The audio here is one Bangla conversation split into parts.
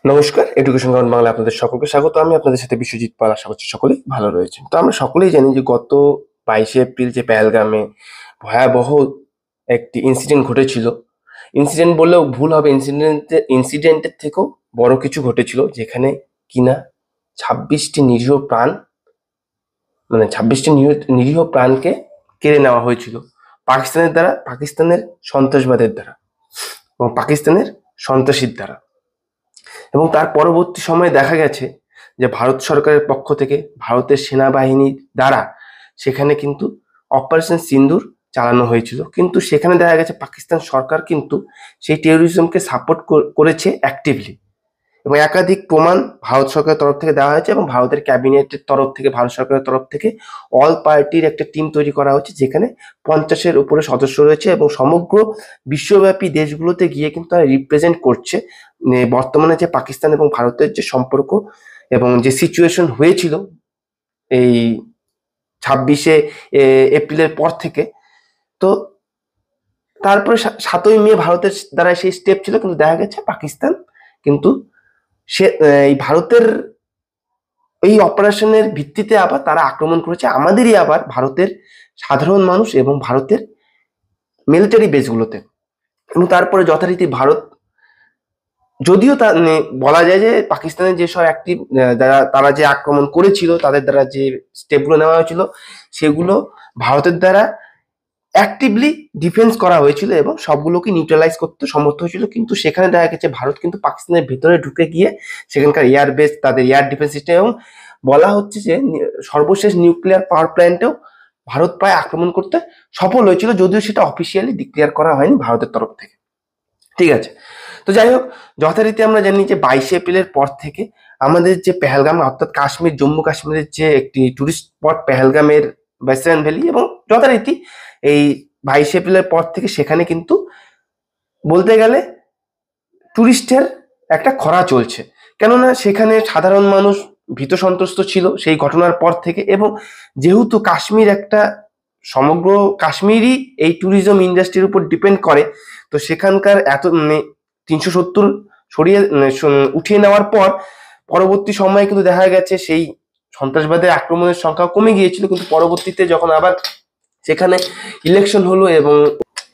নমস্কার, এডুকেশন গ্রাউন্ড বাংলা আপনাদের সকলকে স্বাগত। আমি আপনাদের সাথে বিশ্বজিৎ পাল। আশা করছি সকলেই ভালো রয়েছেন। তো আমরা সকলেই জানি যে গত 22শে এপ্রিল যে পেহেলগামে ভয়াবহ একটি ইনসিডেন্ট ঘটেছিল। ইনসিডেন্ট বললেও ভুল হবে, ইনসিডেন্টের থেকেও বড় কিছু ঘটেছিল, যেখানে কিনা 26টি নিরীহ প্রাণ, মানে 26টি নিরীহ প্রাণকে কেড়ে নেওয়া হয়েছিল পাকিস্তানের সন্ত্রাসবাদের দ্বারা এবং পাকিস্তানের সন্ত্রাসীর দ্বারা। এবং তার পরবর্তী সময়ে দেখা গেছে যে ভারত সরকারের পক্ষ থেকে ভারতের সেনাবাহিনীর দ্বারা সেখানে কিন্তু অপারেশন সিন্দুর চালানো হয়েছিল, কিন্তু সেখানে দেখা গেছে পাকিস্তান সরকার কিন্তু সেই টেরোরিজমকে সাপোর্ট করেছে অ্যাক্টিভলি। এবং একাধিক প্রমাণ ভারত সরকারের তরফ থেকে দেওয়া হয়েছে এবং ভারতের ক্যাবিনেটের তরফ থেকে, ভারত সরকারের তরফ থেকে অল পার্টির একটা টিম তৈরি করা হচ্ছে, যেখানে 50-এর উপরে সদস্য রয়েছে এবং সমগ্র বিশ্বব্যাপী দেশগুলোতে গিয়ে কিন্তু তারা রিপ্রেজেন্ট করছে বর্তমানে যে পাকিস্তান এবং ভারতের যে সম্পর্ক এবং যে সিচুয়েশন হয়েছিল এই 26শে এপ্রিলের পর থেকে। তো তারপরে 7ই মে ভারতের দ্বারা সেই স্টেপ ছিল, কিন্তু দেখা গেছে পাকিস্তান কিন্তু সে এই ভারতের এই অপারেশনের ভিত্তিতে আবার তারা আক্রমণ করেছে আমাদেরই আবার ভারতের সাধারণ মানুষ এবং ভারতের মিলিটারি বেসগুলোতে। এবং তারপরে যথারীতি ভারত, যদিও তা বলা যায় যে পাকিস্তানের যেসব অ্যাক্টিভ তারা যে আক্রমণ করেছিল, তাদের দ্বারা যে স্টেপগুলো নেওয়া হয়েছিল সেগুলো ভারতের দ্বারা অ্যাক্টিভলি ডিফেন্স করা হয়েছিল এবং সবগুলোকে নিউট্রালাইজ করতে সমর্থ হয়েছিল। কিন্তু সেখানে দেখা গেছে ভারত কিন্তু পাকিস্তানের ভেতরে ঢুকে গিয়ে সেখানকার এয়ার বেস, তাদের এয়ার ডিফেন্স সিস্টেম, এবং বলা হচ্ছে যে সর্বশেষ নিউক্লিয়ার পাওয়ার প্ল্যান্টেও ভারত প্রায় আক্রমণ করতে সফল হয়েছিল, যদিও সেটা অফিসিয়ালি ডিক্লেয়ার করা হয়নি ভারতের তরফ থেকে। ঠিক আছে, তো যাই হোক, যথারীতি আমরা জানি যে 22শে এপ্রিলের পর থেকে আমাদের যে পেহেলগাম, অর্থাৎ কাশ্মীর, জম্মু কাশ্মীরের যে একটি টুরিস্ট স্পট পেহেলগামের ওয়েস্টার্ন ভ্যালি, এবং যথারীতি এই 22শে এপ্রিলের পর থেকে সেখানে কিন্তু বলতে গেলে টুরিস্টের একটা খরা চলছে। কেননা সেখানে সাধারণ মানুষ ভীত সন্ত্রস্ত ছিল সেই ঘটনার পর থেকে, এবং যেহেতু কাশ্মীর একটা সমগ্র কাশ্মীরই এই ট্যুরিজম ইন্ডাস্ট্রির উপর ডিপেন্ড করে, তো সেখানকার এত 370 সরিয়ে উঠিয়ে নেওয়ার পর পরবর্তী সময়ে কিন্তু দেখা গেছে সেই সন্ত্রাসবাদের আক্রমণের সংখ্যা কমে গিয়েছিল। কিন্তু পরবর্তীতে যখন আবার সেখানে ইলেকশন হলো এবং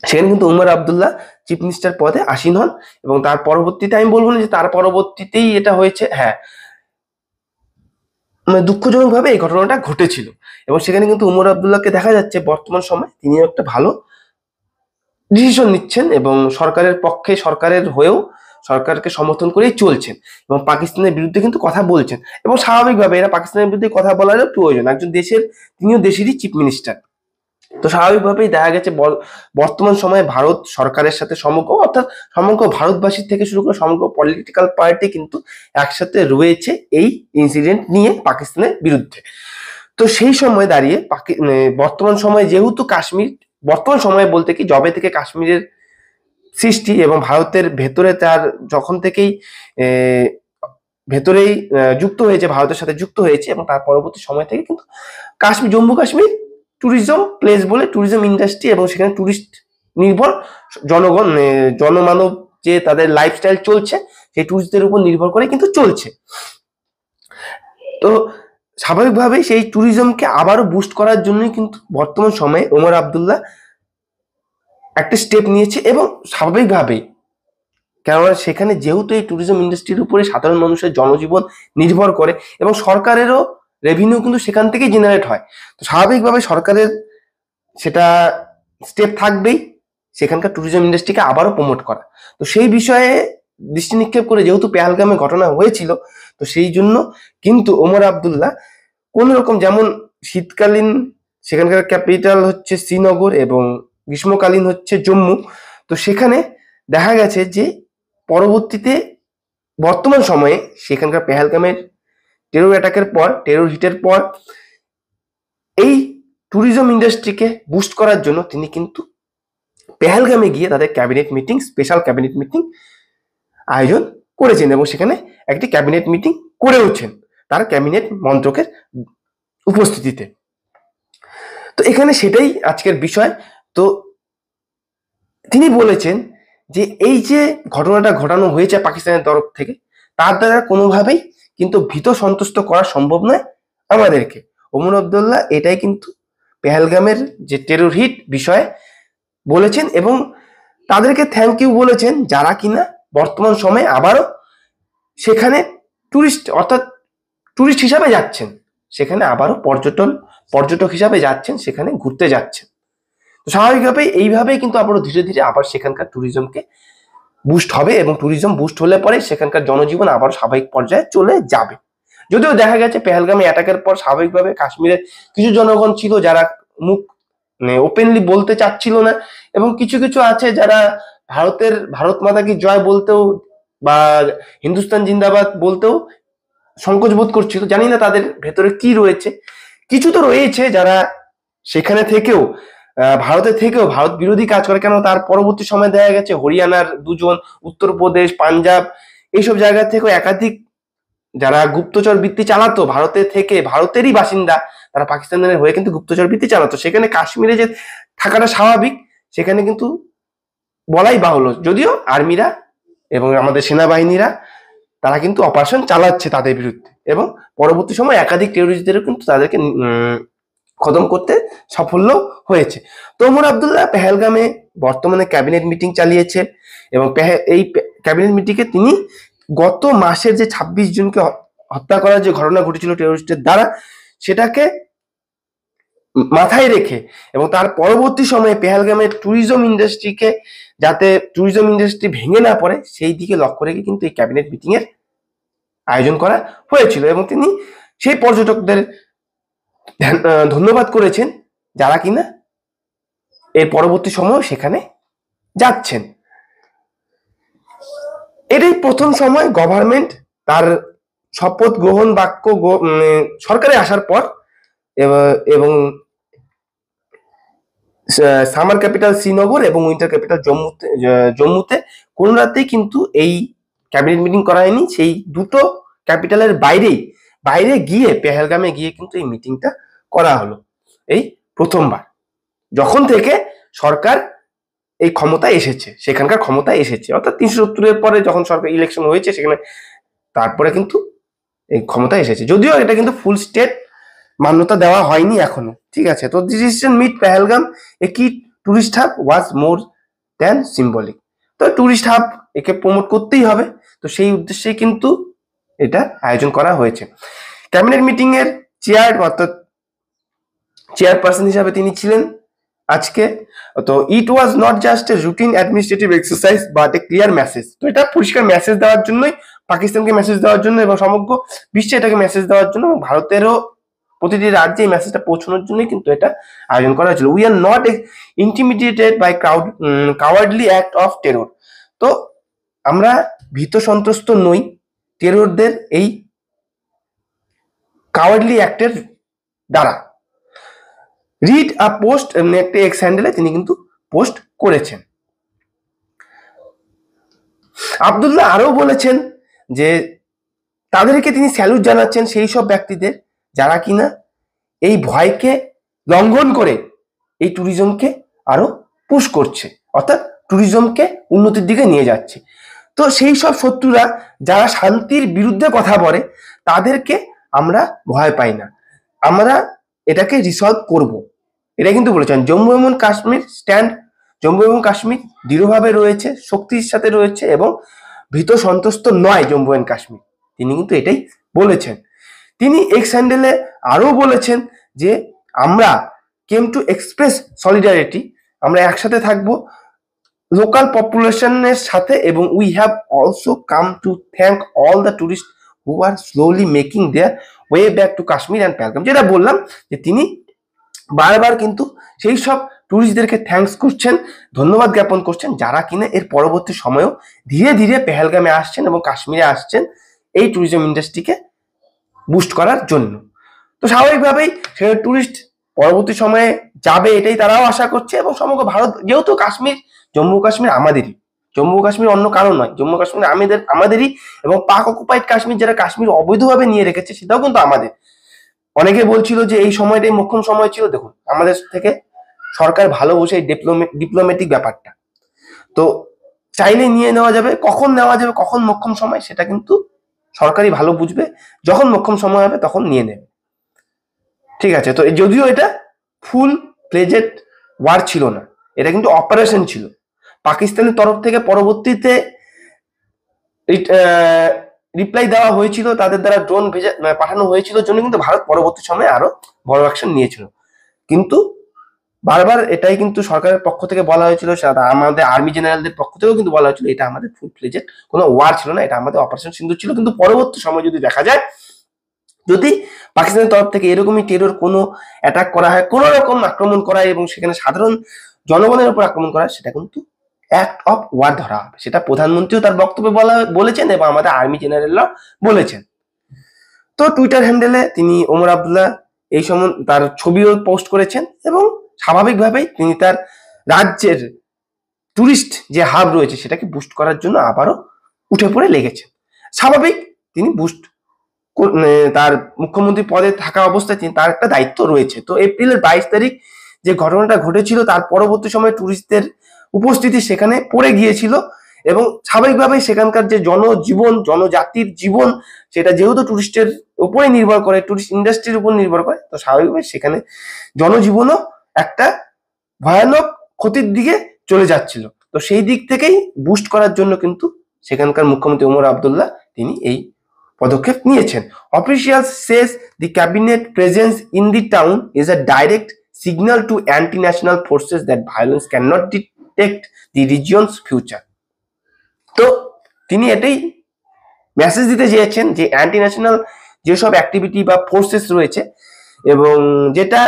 সেখানে কিন্তু উমর আবদুল্লাহ চিফ মিনিস্টার পদে আসীন হন, এবং তার পরবর্তীতে, আমি বলবো না যে তার পরবর্তীতেই এটা হয়েছে, হ্যাঁ, মানে দুঃখজনক ভাবে এই ঘটনাটা ঘটেছিল। এবং সেখানে কিন্তু উমর আবদুল্লাহকে দেখা যাচ্ছে বর্তমান সময় তিনি একটা ভালো ডিসিশন নিচ্ছেন এবং সরকারের পক্ষে, সরকারের হয়েও সরকারকে সমর্থন করেই চলছেন এবং পাকিস্তানের বিরুদ্ধে কিন্তু কথা বলছেন। এবং স্বাভাবিকভাবে এরা পাকিস্তানের বিরুদ্ধে কথা বলারও প্রয়োজন, একজন দেশের, তিনিও দেশেরই চিফ মিনিস্টার। তো স্বাভাবিকভাবেই দেখা গেছে বর্তমান সময়ে ভারত সরকারের সাথে সমগ্র, অর্থাৎ সমগ্র ভারতবাসীর থেকে শুরু করে সমগ্র পলিটিক্যাল পার্টি কিন্তু একসাথে রয়েছে এই ইনসিডেন্ট নিয়ে পাকিস্তানের বিরুদ্ধে। তো সেই সময় দাঁড়িয়ে বর্তমান সময়ে যেহেতু কাশ্মীর, বর্তমান সময়ে বলতে কি যবে থেকে কাশ্মীরের সৃষ্টি এবং ভারতের ভেতরে তার যখন থেকেই ভেতরেই যুক্ত হয়েছে, ভারতের সাথে যুক্ত হয়েছে, এবং তার পরবর্তী সময় থেকে কিন্তু কাশ্মীর, জম্মু কাশ্মীর ট্যুরিজম প্লেস বলে, ট্যুরিজম ইন্ডাস্ট্রি, এবং সেখানে ট্যুরিস্ট নির্ভর জনগণ, জনমানব যে তাদের লাইফস্টাইল চলছে সেই ট্যুরিস্টদের উপর নির্ভর করে কিন্তু চলছে। তো স্বাভাবিকভাবেই সেই ট্যুরিজমকে আবারও বুস্ট করার জন্যই কিন্তু বর্তমান সময়ে ওমর আবদুল্লাহ একটা স্টেপ নিয়েছে। এবং স্বাভাবিকভাবেই, কেননা সেখানে যেহেতু এই ট্যুরিজম ইন্ডাস্ট্রির উপরে সাধারণ মানুষের জনজীবন নির্ভর করে এবং সরকারেরও রেভিনিউ কিন্তু সেখান থেকেই জেনারেট হয়, তো স্বাভাবিকভাবে সরকারের সেটা স্টেপ থাকবেই সেখানকার ট্যুরিজম ইন্ডাস্ট্রিকে আবারও প্রমোট করা। তো সেই বিষয়ে দৃষ্টি নিক্ষেপ করে, যেহেতু পেহেলগামে ঘটনা হয়েছিল, তো সেই জন্য কিন্তু ওমর আবদুল্লাহ কোন রকম, যেমন শীতকালীন সেখানকার ক্যাপিটাল হচ্ছে শ্রীনগর এবং গ্রীষ্মকালীন হচ্ছে জম্মু, তো সেখানে দেখা গেছে যে পরবর্তীতে বর্তমান সময়ে সেখানকার পেহেলগামের টেরর অ্যাটাকের পর, টেরর হিটের পর এই ট্যুরিজম ইন্ডাস্ট্রিকে বুস্ট করার জন্য তিনি কিন্তু পেহেলগামে গিয়ে তাদের cabinet meeting, special cabinet meeting আয়োজন করেছেন এবং সেখানে একটি ক্যাবিনেট মিটিং করেওছেন তার ক্যাবিনেট মন্ত্রকের উপস্থিতিতে। তো এখানে সেটাই আজকের বিষয়। তো তিনি বলেছেন যে এই যে ঘটনাটা ঘটানো হয়েছে পাকিস্তানের তরফ থেকে, তার দ্বারা কোনোভাবেই কিন্তু ভীত সন্তুষ্ট করা সম্ভব নয় আমাদেরকে। ওমর আব্দুল্লাহ এটাই কিন্তু পেহেলগামের যে টেরর হিট বিষয়ে বলেছেন এবং তাদেরকে থ্যাংক ইউ বলেছেন যারা কিনা বর্তমান সময়ে আবারও সেখানে টুরিস্ট হিসাবে যাচ্ছেন, সেখানে আবারও পর্যটক হিসাবে যাচ্ছেন, সেখানে ঘুরতে যাচ্ছেন। তো স্বাভাবিকভাবে এইভাবেই কিন্তু আবারও ধীরে ধীরে আবার সেখানকার ট্যুরিজমকে বুস্ট হবে এবং ট্যুরিজম বুস্ট হলে পরে সেখানকার জনজীবন আবার স্বাভাবিক পর্যায়ে চলে যাবে। যদিও দেখা গেছে পেহেলগামে অ্যাটাকের পর স্বাভাবিকভাবে কাশ্মীরের কিছু জনগণ ছিল যারা মুখ ওপেনলি বলতে চাচ্ছিল না এবং কিছু কিছু আছে যারা ভারত মাতা কি জয় বলতেও বা হিন্দুস্তান জিন্দাবাদ বলতেও সংকোচ বোধ করছিল। জানি না তাদের ভেতরে কি রয়েছে, কিছু তো রয়েছে যারা সেখানে থেকেও ভারত বিরোধী কাজ করে। কেন তার পরবর্তী সময় দেখা গেছে হরিয়ানার দুজন, উত্তরপ্রদেশ, পাঞ্জাব এইসব জায়গা থেকেও একাধিক যারা গুপ্তচর বৃত্তি চালাতো ভারতেরই বাসিন্দা, তারা পাকিস্তানের হয়ে কিন্তু গুপ্তচর বৃত্তি চালাতো। সেখানে কাশ্মীরে যে থাকাটা স্বাভাবিক, সেখানে কিন্তু বলাই বাহুল্য। যদিও আর্মিরা এবং আমাদের সেনাবাহিনীরা তারা কিন্তু অপারেশন চালাচ্ছে তাদের বিরুদ্ধে এবং পরবর্তী সময় একাধিক টেরোরিস্টদেরও কিন্তু তাদেরকে খতম করতে সাফল্য হয়েছে। তো ওমর আব্দুল্লাহ পেহেলগামে বর্তমানে ক্যাবিনেট মিটিং চালিয়েছে এবং এই ক্যাবিনেট মিটিংয়ে তিনি গত মাসের যে 26 জনকে হত্যা করার যে ঘটনা ঘটেছিল টেরোরিস্টের দ্বারা, সেটাকে মাথায় রেখে এবং তার পরবর্তী সময়ে পেহেলগামের ট্যুরিজম ইন্ডাস্ট্রিকে যাতে ট্যুরিজম ইন্ডাস্ট্রি ভেঙে না পড়ে সেই দিকে লক্ষ্য রেখে কিন্তু এই ক্যাবিনেট মিটিং এর আয়োজন করা হয়েছিল এবং তিনি সেই পর্যটকদের ধন্যবাদ করেছেন যারা কিনা এর পরবর্তী সময় সেখানে যাচ্ছেন। এটাই প্রথম সময় গভর্নমেন্ট তার শপথ গ্রহণ বাক্য সরকারে আসার পর এবং সামার ক্যাপিটাল শ্রীনগর এবং উইন্টার ক্যাপিটাল জম্মুতে কোন রাতেই কিন্তু এই ক্যাবিনেট মিটিং করা হয়নি। সেই দুটো ক্যাপিটালের বাইরে গিয়ে পেহেলগামে গিয়ে কিন্তু এই মিটিংটা করা হলো এই প্রথমবার, যখন থেকে সরকার এই ক্ষমতায় এসেছে, সেখানকার ক্ষমতায় এসেছে। অর্থাৎ 370-এর পরে যখন সরকার ইলেকশন হয়েছে সেখানে তারপরে কিন্তু এই ক্ষমতায় এসেছে। যদিও এটা কিন্তু ফুল স্টেট মান্যতা দেওয়া হয়নি এখনো, ঠিক আছে। তো ডিসিশন মিট পেহেলগাম এ কি টুরিস্ট হাব ওয়াজ মোর দ্যান সিম্বলিক। তো টুরিস্ট হাব একে প্রমোট করতেই হবে, তো সেই উদ্দেশ্যে কিন্তু এটা আয়োজন করা হয়েছে। ক্যাবিনেট মিটিং এর চেয়ারপারসন হিসাবে তিনি ছিলেন আজকে। তো it was not just a routine administrative exercise but a clear message. তো এটা পরিষ্কার মেসেজ দেওয়ার জন্যই, পাকিস্তানকে মেসেজ দেওয়ার জন্য এবং সমগ্র বিশ্বে এটাকে মেসেজ দেওয়ার জন্য, ভারতেরও প্রতিটি রাজ্যে এই মেসেজটা পৌঁছানোর জন্যই কিন্তু এটা আয়োজন করা হয়েছিল। We are not intimidated by cowardly act of terror. তো আমরা ভীত সন্ত্রস্ত নই টেররদের এই কাওয়ার্ডলি অ্যাক্টের দ্বারা। রিড আ পোস্ট একটি এক্স হ্যান্ডেলে তিনি কিন্তু পোস্ট করেছেন। আব্দুল্লাহ আরো বলেছেন যে তাদেরকে তিনি স্যালুট জানাচ্ছেন সেই সব ব্যক্তিদের যারা কিনা এই ভয়কে লঙ্ঘন করে এই ট্যুরিজমকে আরো পুশ করছে, অর্থাৎ ট্যুরিজমকে উন্নতির দিকে নিয়ে যাচ্ছে। তো সেই সব শত্রুরা যারা শান্তির বিরুদ্ধে কথা বলে তাদেরকে আমরা ভয় পাই না, আমরা এটাকে রিসলভ করব, এটা কিন্তু বলেছেন। জম্মু এবং কাশ্মীর দৃঢ়ভাবে রয়েছে, শক্তির সাথে রয়েছে এবং ভীত সন্ত্রস্ত নয় জম্মু এন্ড কাশ্মীর, তিনি কিন্তু এটাই বলেছেন। তিনি এক্স হ্যান্ডেলে আরো বলেছেন যে আমরা কেম টু এক্সপ্রেস সলিডারিটি, আমরা একসাথে থাকবো লোকাল পপুলেশনের সাথে এবং we have also come to thank all the tourists who are slowly making their way back to Kashmir and Pahalgam. যেটা বললাম যে তিনি বারবার কিন্তু সেই সব টুরিস্টদেরকে থ্যাঙ্কস করছেন, ধন্যবাদ জ্ঞাপন করছেন যারা কিনা এর পরবর্তী সময়েও ধীরে ধীরে পেহেলগামে আসছেন এবং কাশ্মীরে আসছেন এই ট্যুরিজম ইন্ডাস্ট্রিকে বুস্ট করার জন্য। তো স্বাভাবিকভাবেই সেখানে টুরিস্ট পরবর্তী সময়ে যাবে এটাই তারাও আশা করছে এবং সমগ্র ভারত, যেহেতু জম্মু কাশ্মীর আমাদেরই, জম্মু কাশ্মীর অন্য কারণ নয়, জম্মু কাশ্মীর আমাদেরই এবং পাক অকুপাইড কাশ্মীর যারা কাশ্মীর অবৈধভাবে নিয়ে রেখেছে সেটাও কিন্তু আমাদের। অনেকে বলছিল যে এই সময়টাই মোক্ষম সময় ছিল, দেখুন আমাদের থেকে সরকার ভালো বসে ডিপ্লোম্যাটিক ব্যাপারটা তো চাইলে নিয়ে নেওয়া যাবে, কখন নেওয়া যাবে কখন মোক্ষম সময় সেটা কিন্তু সরকারই ভালো বুঝবে, যখন মোক্ষম সময় হবে তখন নিয়ে নেবে। ঠিক আছে, তো যদিও এটা ফুল প্লেজেড ওয়ার ছিল না, এটা কিন্তু অপারেশন ছিল। পাকিস্তানের তরফ থেকে পরবর্তীতে রিপ্লাই দেওয়া হয়েছিল, তাদের দ্বারা ড্রোন পাঠানো হয়েছিল জন্য কিন্তু ভারত পরবর্তী সময়ে আরো বড় অ্যাকশন নিয়েছিল। কিন্তু বারবার এটাই কিন্তু সরকারের পক্ষ থেকে বলা হয়েছিল, আমাদের আর্মি জেনারেলদের পক্ষ থেকেও কিন্তু বলা হয়েছিল এটা আমাদের ফুল প্লেজেড কোনো ওয়ার ছিল না, এটা আমাদের অপারেশন সিন্দুর ছিল। কিন্তু পরবর্তী সময় যদি দেখা যায়, যদি পাকিস্তানের তরফ থেকে এরকমই টেরর কোনো অ্যাটাক করা হয়, কোনো রকম আক্রমণ করা হয় এবং সেখানে সাধারণ জনগণের উপর আক্রমণ করা হয়, সেটা কিন্তু অ্যাক্ট অফ ওয়ার ধরা হবে। সেটা প্রধানমন্ত্রীও তার বক্তব্যে বলেছেন এবং আমাদের আর্মি জেনারেলরাও বলেছেন। তো টুইটার হ্যান্ডেলে তিনি ওমর আবদুল্লাহ এই সময় তার ছবিও পোস্ট করেছেন এবং স্বাভাবিকভাবেই তিনি তার রাজ্যের টুরিস্ট যে হাব রয়েছে সেটাকে বুস্ট করার জন্য আবারও উঠে পড়ে লেগেছেন। স্বাভাবিক, তিনি বুস্ট তার মুখ্যমন্ত্রী পদে থাকা অবস্থায় তার একটা দায়িত্ব রয়েছে। তো এপ্রিলের 22 তারিখ যে ঘটনাটা ঘটেছিল, তার পরবর্তী সময়ে টুরিস্টদের উপস্থিতি সেখানে পড়ে গিয়েছিল এবং স্বাভাবিকভাবেই সেখানকার যে জনজীবন, জনজাতির জীবন, সেটা যেহেতু টুরিস্টের উপরে নির্ভর করে, টুরিস্ট ইন্ডাস্ট্রির উপর নির্ভর করে, তো স্বাভাবিকভাবে সেখানে জনজীবনও একটা ভয়ানক ক্ষতির দিকে চলে যাচ্ছিল। তো সেই দিক থেকেই বুস্ট করার জন্য কিন্তু সেখানকার মুখ্যমন্ত্রী ওমর আবদুল্লাহ তিনি এই পদক্ষেপ নিয়েছেন। Officials says the cabinet presence in the town is a direct signal to anti-national forces that violence cannot dictate the region's future. তো তিনি এটাই মেসেজ দিতে চেয়েছেন যে অ্যান্টি ন্যাশনাল যেসব অ্যাক্টিভিটি বা ফোর্সেস রয়েছে এবং যেটা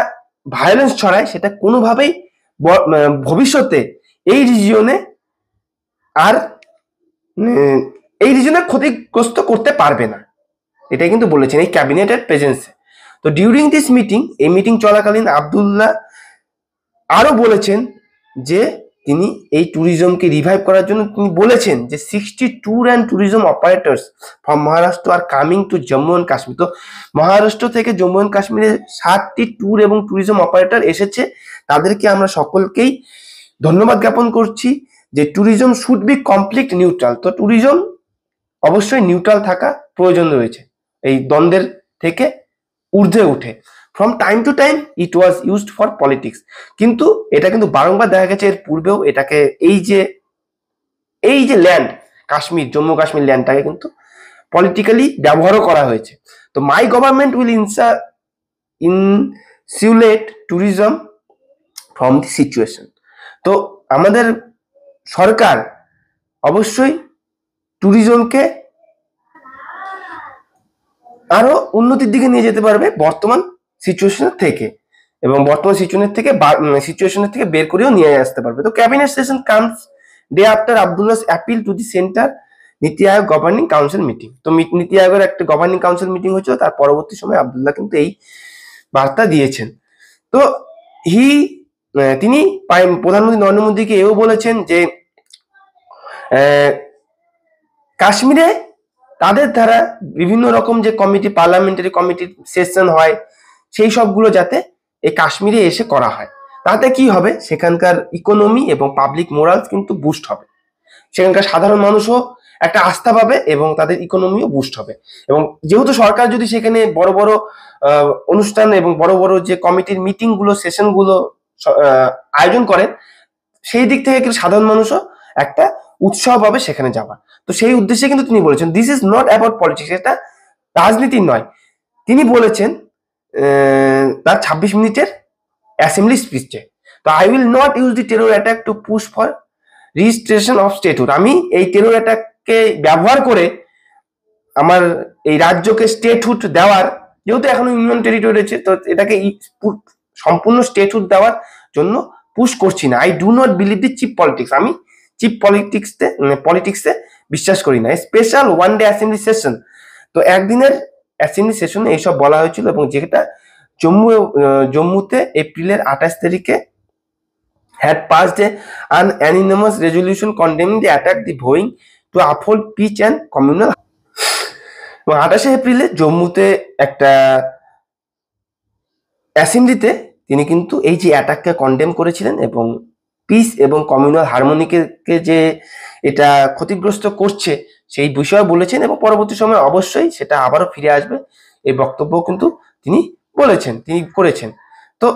ভায়োলেন্স ছড়ায়, সেটা কোনোভাবেই ভবিষ্যতে এই রিজিয়নে আর এই রিজনে ক্ষতিগ্রস্ত করতে পারবে না, এটাই কিন্তু বলেছেন এই ক্যাবিনেটের প্রেজেন্সে। তো ডিউরিং দিস মিটিং, এই মিটিং চলাকালীন আবদুল্লাহ আরো বলেছেন যে তিনি এই ট্যুরিজমকে রিভাইভ করার জন্য তিনি বলেছেন যে 60 tour and tourism operators from Maharashtra are coming to Jammu and Kashmir. তো মহারাষ্ট্র থেকে জম্মু অ্যান্ড কাশ্মীরে 60টি ট্যুর এবং ট্যুরিজম অপারেটর এসেছে, তাদেরকে আমরা সকলকেই ধন্যবাদ জ্ঞাপন করছি যে tourism should be complete neutral. তো ট্যুরিজম অবশ্যই নিউট্রাল থাকা প্রয়োজন রয়েছে, এই দ্বন্দ্বের থেকে ঊর্ধ্বে উঠে। From time to time it was used for politics, কিন্তু এটা কিন্তু বারংবার দেখা গেছে এর পূর্বেও এটাকে এই যে ল্যান্ড কাশ্মীর, জম্মু কাশ্মীর ল্যান্ডটাকে কিন্তু পলিটিক্যালি ব্যবহারও করা হয়েছে। তো মাই government will insulate tourism from the situation. তো আমাদের সরকার অবশ্যই ট্যুরিজমকে আরো উন্নতির দিকে নিয়ে যেতে পারবে বর্তমান সিচুয়েশনের থেকে, এবং বর্তমান সিচুয়েশনের থেকে বের করেও নিয়ে আসতে পারবে। তো cabinet session comes day after Abdullah's appeal to the centre NITI Aayog governing council meeting. তো নীতি আয়োগের একটা গভর্নিং কাউন্সিল মিটিং হয়েছিল, তার পরবর্তী সময় আবদুল্লাহ কিন্তু এই বার্তা দিয়েছেন। তো তিনি প্রধানমন্ত্রী নরেন্দ্র মোদীকে এও বলেছেন যে কাশ্মীরে তাদের দ্বারা বিভিন্ন রকম যে কমিটি, পার্লামেন্টারি কমিটির সেশন হয়, সেই সবগুলো যাতে এই কাশ্মীরে এসে করা হয়। তাতে কি হবে, সেখানকার ইকোনমি এবং পাবলিক মোরালস কিন্তু বুস্ট হবে, সেখানকার সাধারণ মানুষও একটা আস্থা পাবে এবং তাদের ইকোনমিও বুস্ট হবে। এবং যেহেতু সরকার যদি সেখানে বড় বড় অনুষ্ঠান এবং বড় বড় যে কমিটির মিটিং গুলো, সেশন গুলো আয়োজন করে, সেই দিক থেকে কিন্তু সাধারণ মানুষও একটা উৎসাহ পাবে সেখানে যাওয়ার। তো সেই উদ্দেশ্যে কিন্তু তিনি বলেছেন this is not about politics, এটা রাজনীতি নয়। তিনি বলেছেন তার 26 মিনিটের অ্যাসেম্বলি স্পিচে, তো I will not use the terror attack two push for registration of statehood. আমি এই টেরর অ্যাটাককে ব্যবহার করে আমার এই রাজ্যকে স্টেটহুড দেওয়ার, যেহেতু এখনো ইউনিয়ন টেরিটরি রয়েছে, তো এটাকে সম্পূর্ণ স্টেটহুড দেওয়ার জন্য পুশ করছি না। I do not believe the cheap politics, আমি চিপ পলিটিক্সে বিশ্বাস করি না। Special one day assembly session, তো একদিনের অ্যাসেম্বলি সেশনে এইসব বলা হয়েছিল এবং যেটা জম্মুতে এপ্রিলের 28 তারিখে had passed an unanimous resolution condemning the attack, the vowing to uphold peace and communal। 28 এপ্রিলে জম্মুতে একটা অ্যাসেম্বলিতে তিনি কিন্তু এই যে অ্যাটাককে কন্ডেম করেছিলেন এবং পিস এবং কমিউনাল হারমোনিকে যে এটা ক্ষতিগ্রস্ত করছে সেই বিষয়ে বলেছেন, এবং পরবর্তী সময়ে অবশ্যই সেটা আবারও ফিরে আসবে এই বক্তব্য কিন্তু তিনি বলেছেন, তিনি করেছেন। তো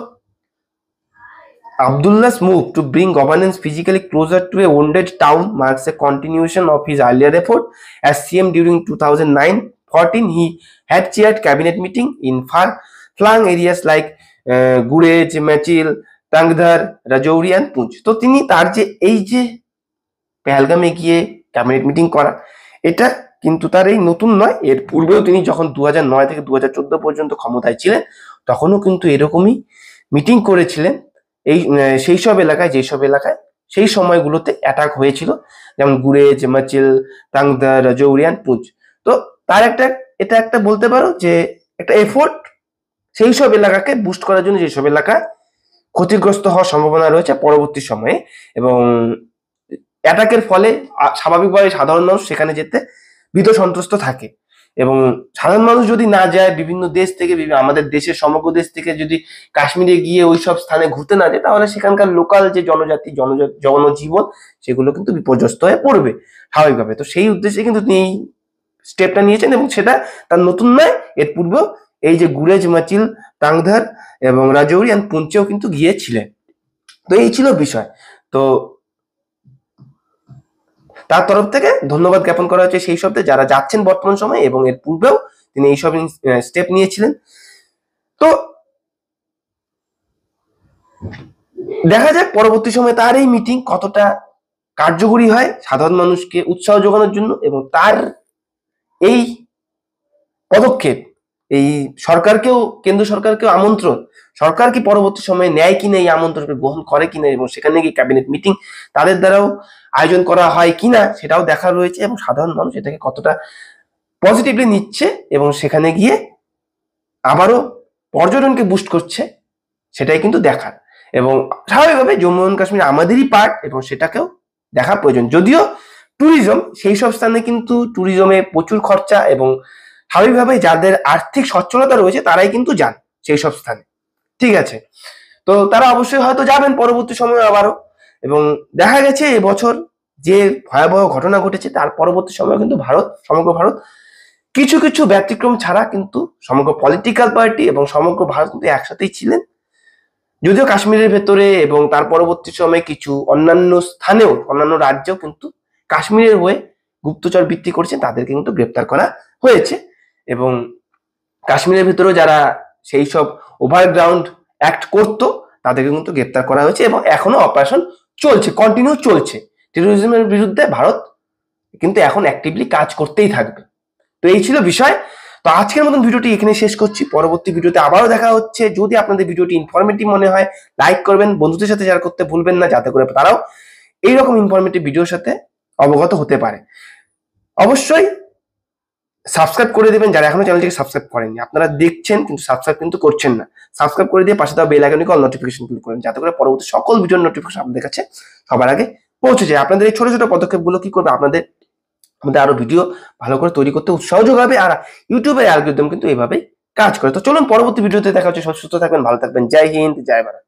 Abdullah's move to bring governance physically closer to a wounded town marks a continuation of his earlier effort. As CM during 2009-14, he had chaired cabinet meeting in far-flung areas like Gurej, Machil, Tangdhar, Rajouri and Poonch. তো তিনি তার যে এই যে পেহেলগামে গিয়ে ক্যাবিনেট মিটিং করা, এটা কিন্তু তার এই নতুন নয়। এর পূর্বেও তিনি যখন 2009 থেকে 2014 পর্যন্ত ক্ষমতায় ছিলেন তখনও কিন্তু এরকমই মিটিং করেছিলেন এই সেই সব এলাকায়, যেসব এলাকায় সেই সময়গুলোতে অ্যাটাক হয়েছিল, যেমন গুরেজ, মাচিল, তাংদার, রাজৌরি এন্ড পুঞ্চ। তো তার এটা একটা বলতে পারো যে একটা এফোর্ট সেই সব এলাকাকে বুস্ট করার জন্য, যেসব এলাকা ক্ষতিগ্রস্ত হওয়ার সম্ভাবনা রয়েছে পরবর্তী সময়ে, এবং অ্যাটাকের ফলে স্বাভাবিকভাবে সাধারণ মানুষ সেখানে যেতে ভীত সন্ত্রস্ত থাকে, এবং সাধারণ মানুষ যদি না যায়, বিভিন্ন দেশ থেকে, আমাদের দেশের সমগ্র দেশ থেকে যদি কাশ্মীরে গিয়ে ওই সব স্থানে ঘুরতে না যায়, তাহলে সেখানকার লোকাল যে জনজীবন সেগুলো কিন্তু বিপর্যস্ত হয়ে পড়বে স্বাভাবিকভাবে। তো সেই উদ্দেশ্যে কিন্তু তিনি এই স্টেপটা নিয়েছেন, এবং সেটা তার নতুন নয়। এর পূর্বেও এই যে গুরেজ, মাচিল, তাংধার এবং রাজৌরি এন্ড পুঞ্চেও কিন্তু গিয়েছিলেন। তো এই ছিল বিষয়। তো তার তরফ থেকে ধন্যবাদ জ্ঞাপন করা হচ্ছে সেই শব্দে যারা যাচ্ছেন বর্তমান সময়ে, এবং এর পূর্বেও তিনি এইসব স্টেপ নিয়েছিলেন। তো দেখা যাক পরবর্তী সময়ে তার এই মিটিং কতটা কার্যকরী হয় সাধারণ মানুষকে উৎসাহ যোগানোর জন্য, এবং তার এই পদক্ষেপ এই সরকারকেও, কেন্দ্র সরকারকেও আমন্ত্রণ, সরকার কি পরবর্তী সময়ে নেয় কিনা, এই আমন্ত্রণকে গ্রহণ করে কিনা, এবং সেখানে গিয়ে ক্যাবিনেট মিটিং তাদের দ্বারাও আয়োজন করা হয় কিনা সেটাও দেখা রয়েছে, এবং সাধারণ মানুষ এটাকে কতটা পজিটিভলি নিচ্ছে এবং সেখানে গিয়ে আবারও পর্যটনকে বুস্ট করছে সেটাই কিন্তু দেখার। এবং স্বাভাবিকভাবে জম্মু এন্ড কাশ্মীর আমাদেরই পার্ট, এবং সেটাকেও দেখা প্রয়োজন। যদিও ট্যুরিজম সেই সব স্থানে কিন্তু ট্যুরিজমে প্রচুর খরচা, এবং স্বাভাবিকভাবে যাদের আর্থিক সচ্ছলতা রয়েছে তারাই কিন্তু যান সেই সব স্থানে, ঠিক আছে। তো তারা অবশ্যই হয়তো যাবেন পরবর্তী সময়ে আবারও, এবং দেখা গেছে এবছর যে ভয়াবহ ঘটনা ঘটেছে তার পরবর্তী সময়ে কিন্তু সমগ্র ভারত কিছু কিছু ব্যতিক্রম ছাড়া কিন্তু সমগ্র পলিটিক্যাল পার্টি এবং সমগ্র ভারত কিন্তু একসাথেই ছিলেন। যদিও কাশ্মীরের ভেতরে এবং তার পরবর্তী সময়ে কিছু অন্যান্য স্থানেও, অন্যান্য রাজ্যেও কিন্তু কাশ্মীরের হয়ে গুপ্তচর বৃত্তি করেছেন, তাদেরকে কিন্তু গ্রেপ্তার করা হয়েছে, এবং কাশ্মীরের ভেতরেও যারা সেই সব ওভারগ্রাউন্ড অ্যাক্ট করতো তাদেরকে কিন্তু গ্রেপ্তার করা হয়েছে, এবং এখনো অপারেশন চলছে, কন্টিনিউ চলছে। টেরোরিজমের বিরুদ্ধে ভারত কিন্তু এখন অ্যাক্টিভলি কাজ করতেই থাকবে। তো এই ছিল বিষয়। তো আজকের মতন ভিডিওটি এখানে শেষ করছি, পরবর্তী ভিডিওতে আবারও দেখা হচ্ছে। যদি আপনাদের ভিডিওটি ইনফরমেটিভ মনে হয় লাইক করবেন, বন্ধুদের সাথে শেয়ার করতে ভুলবেন না, যাতে করে তারাও এইরকম ইনফরমেটিভ ভিডিওর সাথে অবগত হতে পারে। অবশ্যই সাবস্ক্রাইব করে দেবেন যারা এখনো চ্যানেলটিকে সাবস্ক্রাইব করেননি। আপনারা দেখছেন কিন্তু সাবস্ক্রাইব কিন্তু করছেন না। সাবস্ক্রাইব করে দিয়ে পাশে দেওয়া বেল আইকনে অল নোটিফিকেশন ক্লিক করেন, যাতে করে পরবর্তী সকল ভিডিওর নোটিফিকেশন আপনাদের কাছে সবার আগে পৌঁছে যায়। আপনাদের এই ছোট ছোট পদক্ষেপগুলো কি করবে, আমাদের আরো ভিডিও ভালো করে তৈরি করতে উৎসাহ যোগাবে, আর ইউটিউবের অ্যালগরিদম কিন্তু এইভাবেই কাজ করে। তো চলুন পরবর্তী ভিডিওতে দেখা হচ্ছে। সুস্থ থাকবেন, ভালো থাকবেন। জয় হিন্দ, জয় ভারত।